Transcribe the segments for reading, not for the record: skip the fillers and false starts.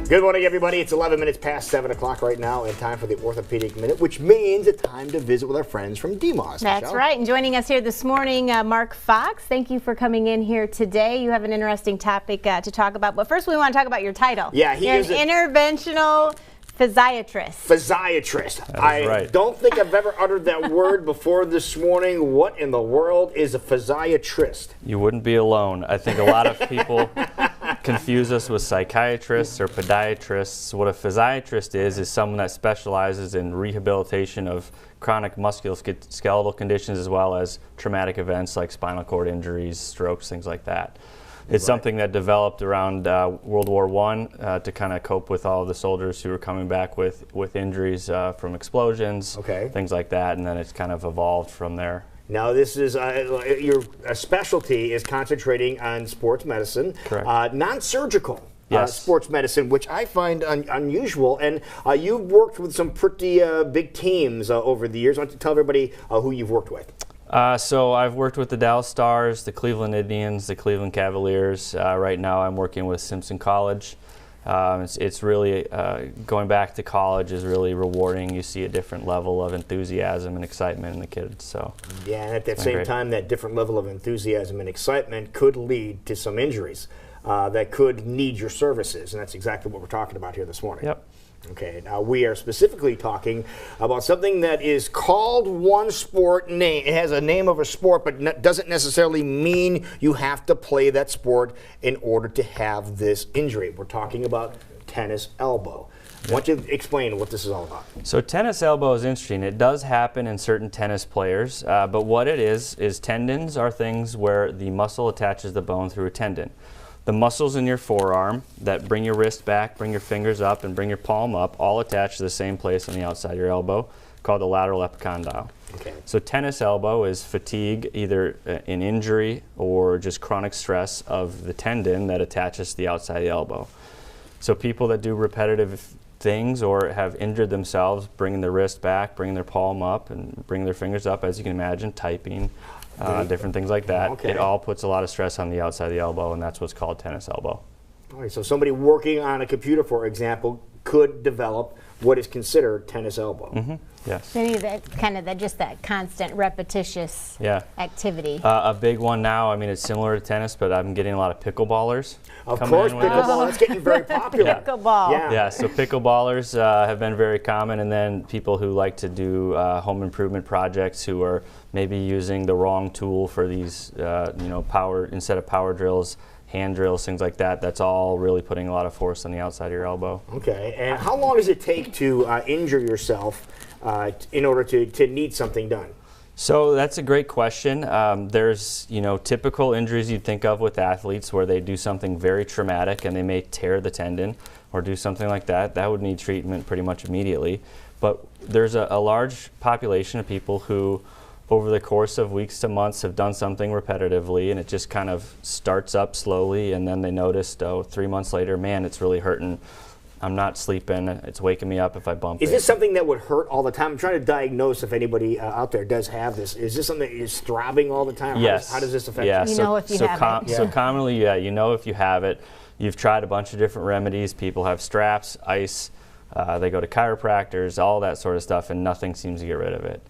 Good morning, everybody. It's 11 minutes past 7 o'clock right now, and time for the Orthopedic Minute, which means it's time to visit with our friends from DMOS. That's Michelle. right. And joining us here this morning, Mark Fox. Thank you for coming in here today. You have an interesting topic to talk about. But first, we want to talk about your title. Yeah, You're an interventional physiatrist. Physiatrist. Right. Don't think I've ever uttered that word before this morning. What in the world is a physiatrist? You wouldn't be alone. I think a lot of people confuse us with psychiatrists or podiatrists. What a physiatrist is someone that specializes in rehabilitation of chronic musculoskeletal conditions as well as traumatic events like spinal cord injuries, strokes, things like that. It's something that developed around World War I to kind of cope with all of the soldiers who were coming back with injuries from explosions, things like that, and then it's kind of evolved from there. Now, this is your specialty is concentrating on sports medicine, non-surgical sports medicine, which I find unusual. And you've worked with some pretty big teams over the years. Why don't you tell everybody who you've worked with? So I've worked with the Dallas Stars, the Cleveland Indians, the Cleveland Cavaliers. Right now I'm working with Simpson College. It's really, going back to college is really rewarding. You see a different level of enthusiasm and excitement in the kids. So yeah, and at that same time, that different level of enthusiasm and excitement could lead to some injuries that could need your services, and that's exactly what we're talking about here this morning. Yep. Okay, now we are specifically talking about something that is called one sport name. It has a name of a sport, but doesn't necessarily mean you have to play that sport in order to have this injury. We're talking about tennis elbow. Why don't you explain what this is all about? So tennis elbow is interesting. It does happen in certain tennis players, but what it is tendons are things where the muscle attaches the bone through a tendon. The muscles in your forearm that bring your wrist back, bring your fingers up, and bring your palm up all attach to the same place on the outside of your elbow, called the lateral epicondyle. Okay. So tennis elbow is fatigue, either an injury or just chronic stress of the tendon that attaches to the outside of the elbow. So people that do repetitive things or have injured themselves, bringing their wrist back, bringing their palm up, and bringing their fingers up, as you can imagine, typing, different things like that. It all puts a lot of stress on the outside of the elbow, and that's what's called tennis elbow. All right, so somebody working on a computer, for example, could develop what is considered tennis elbow. Mm-hmm. Yes. So just that constant repetitious activity. A big one now, I mean, it's similar to tennis, but I'm getting a lot of pickleballers. Of course, pickleball, that's getting very popular. Pickleball. Yeah, so pickleballers have been very common, and then people who like to do home improvement projects who are maybe using the wrong tool for these, instead of power drills, hand drills, things like that. That's all really putting a lot of force on the outside of your elbow. Okay, and how long does it take to injure yourself in order to need something done? So that's a great question. There's, typical injuries you'd think of with athletes where they do something very traumatic and they may tear the tendon or do something like that. That would need treatment pretty much immediately. But there's a large population of people who over the course of weeks to months have done something repetitively, and it just kind of starts up slowly, and then they noticed, 3 months later, man, it's really hurting. I'm not sleeping. It's waking me up if I bump it. Is this something that would hurt all the time? I'm trying to diagnose if anybody out there does have this. Is this something that is throbbing all the time? Yes. How does this affect you? You know if you have it. So commonly, you know if you have it. You've tried a bunch of different remedies. People have straps, ice. They go to chiropractors, all that sort of stuff, and nothing seems to get rid of it.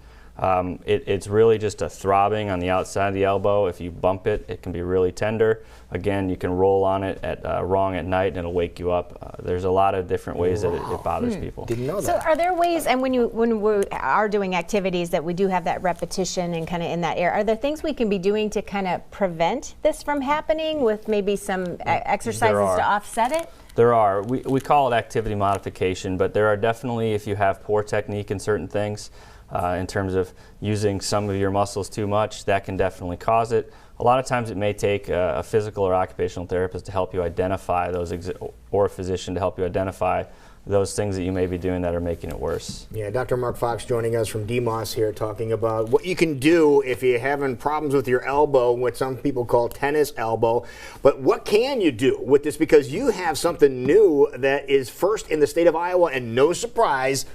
It's really just a throbbing on the outside of the elbow. If you bump it, it can be really tender. Again, you can roll on it wrong at night and it'll wake you up. There's a lot of different ways that it bothers people. Didn't know that. So are there ways, and when we are doing activities that we do have that repetition and kind of in that area, are there things we can be doing to kind of prevent this from happening with maybe some exercises to offset it? There are. We call it activity modification, but there are definitely, if you have poor technique in certain things, in terms of using some of your muscles too much, that can definitely cause it. A lot of times it may take a physical or occupational therapist to help you identify those, or a physician to help you identify those things that you may be doing that are making it worse. Yeah, Dr. Mark Fox joining us from DMOS here, talking about what you can do if you're having problems with your elbow, what some people call tennis elbow. But what can you do with this? Because you have something new that is first in the state of Iowa, and no surprise,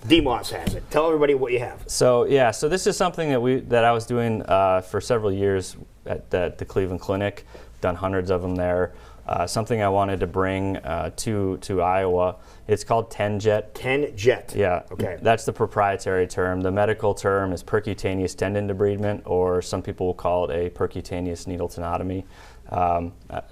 DMOS has it. Tell everybody what you have. So yeah, so this is something that I was doing for several years at the Cleveland Clinic. Done hundreds of them there. something I wanted to bring to Iowa. It's called TenJet. TenJet. Yeah. Okay. That's the proprietary term. The medical term is percutaneous tendon debridement, or some people will call it a percutaneous needle tenotomy.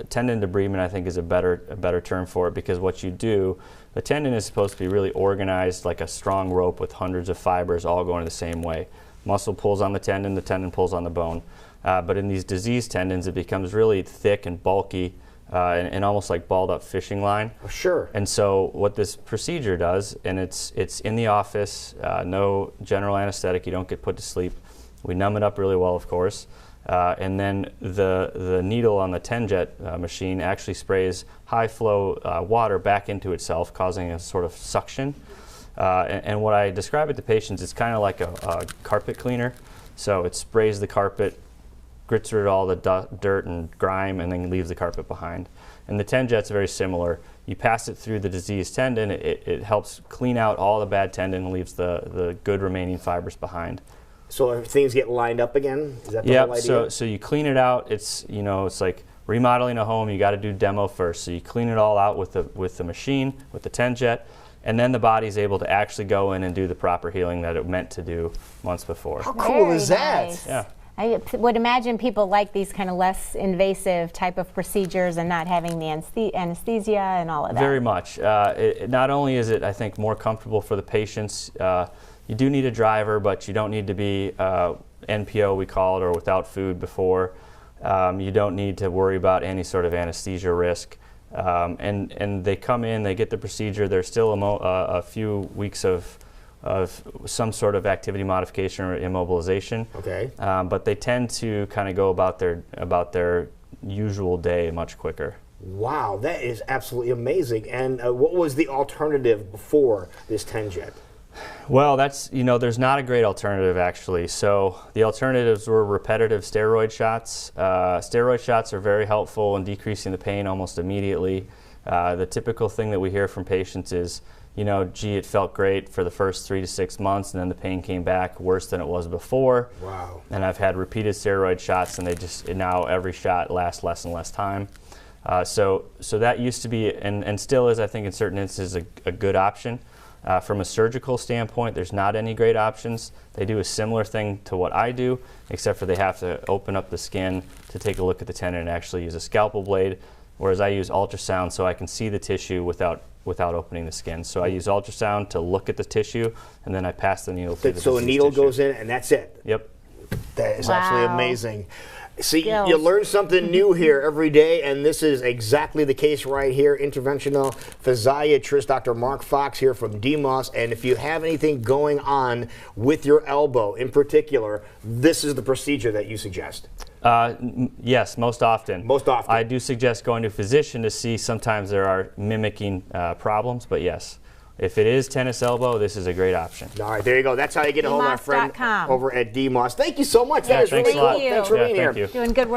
Tendon debridement, I think, is a better term for it, because what you do, the tendon is supposed to be really organized like a strong rope with hundreds of fibers all going the same way. Muscle pulls on the tendon pulls on the bone. But in these diseased tendons, it becomes really thick and bulky and almost like balled up fishing line. Oh, sure. And so what this procedure does, and it's in the office, no general anesthetic, you don't get put to sleep. We numb it up really well, of course. And then the needle on the TenJet machine actually sprays high flow water back into itself, causing a sort of suction. And what I describe it to patients, it's kind of like a carpet cleaner. So it sprays the carpet, gets rid of all the dirt and grime, and then leaves the carpet behind. And the TenJet's very similar. You pass it through the diseased tendon, it helps clean out all the bad tendon and leaves the good remaining fibers behind. So if things get lined up again, is that the whole idea? So you clean it out. It's it's like remodeling a home. You got to do demo first. So you clean it all out with the machine, with the TenJet, and then the body's able to actually go in and do the proper healing that it meant to do months before. How cool Very is that? nice. Yeah. I would imagine people like these kind of less invasive type of procedures and not having the anesthesia and all of that. Very much. Not only is it, I think, more comfortable for the patients, you do need a driver, but you don't need to be NPO, we call it, or without food before. You don't need to worry about any sort of anesthesia risk. And they come in, they get the procedure. There's still a few weeks of some sort of activity modification or immobilization. Okay. But they tend to kind of go about their usual day much quicker. Wow, that is absolutely amazing. And what was the alternative before this TenJet? Well, there's not a great alternative, actually. So the alternatives were repetitive steroid shots. Steroid shots are very helpful in decreasing the pain almost immediately. The typical thing that we hear from patients is, gee, it felt great for the first 3 to 6 months, and then the pain came back worse than it was before. Wow. And I've had repeated steroid shots, and now every shot lasts less and less time. So that used to be, and still is, I think, in certain instances, a good option. From a surgical standpoint, there's not any great options. They do a similar thing to what I do, except for they have to open up the skin to take a look at the tendon and actually use a scalpel blade, whereas I use ultrasound so I can see the tissue without opening the skin. So I use ultrasound to look at the tissue, and then I pass the needle through the So a needle tissue. goes in, and that's it? Yep. That is Wow. absolutely amazing. See, Skills. you learn something new here every day, and this is exactly the case right here. Interventional physiatrist Dr. Mark Fox here from DMOS. And if you have anything going on with your elbow in particular, this is the procedure that you suggest. Yes, most often. Most often. I do suggest going to a physician to see. Sometimes there are mimicking problems, but yes. If it is tennis elbow, this is a great option. All right, there you go. That's how you get a hold of our friend DMOS.com. over at DMOS. Thank you so much. That is thanks really a lot. cool. Thanks for being here. Thank you. Doing good work.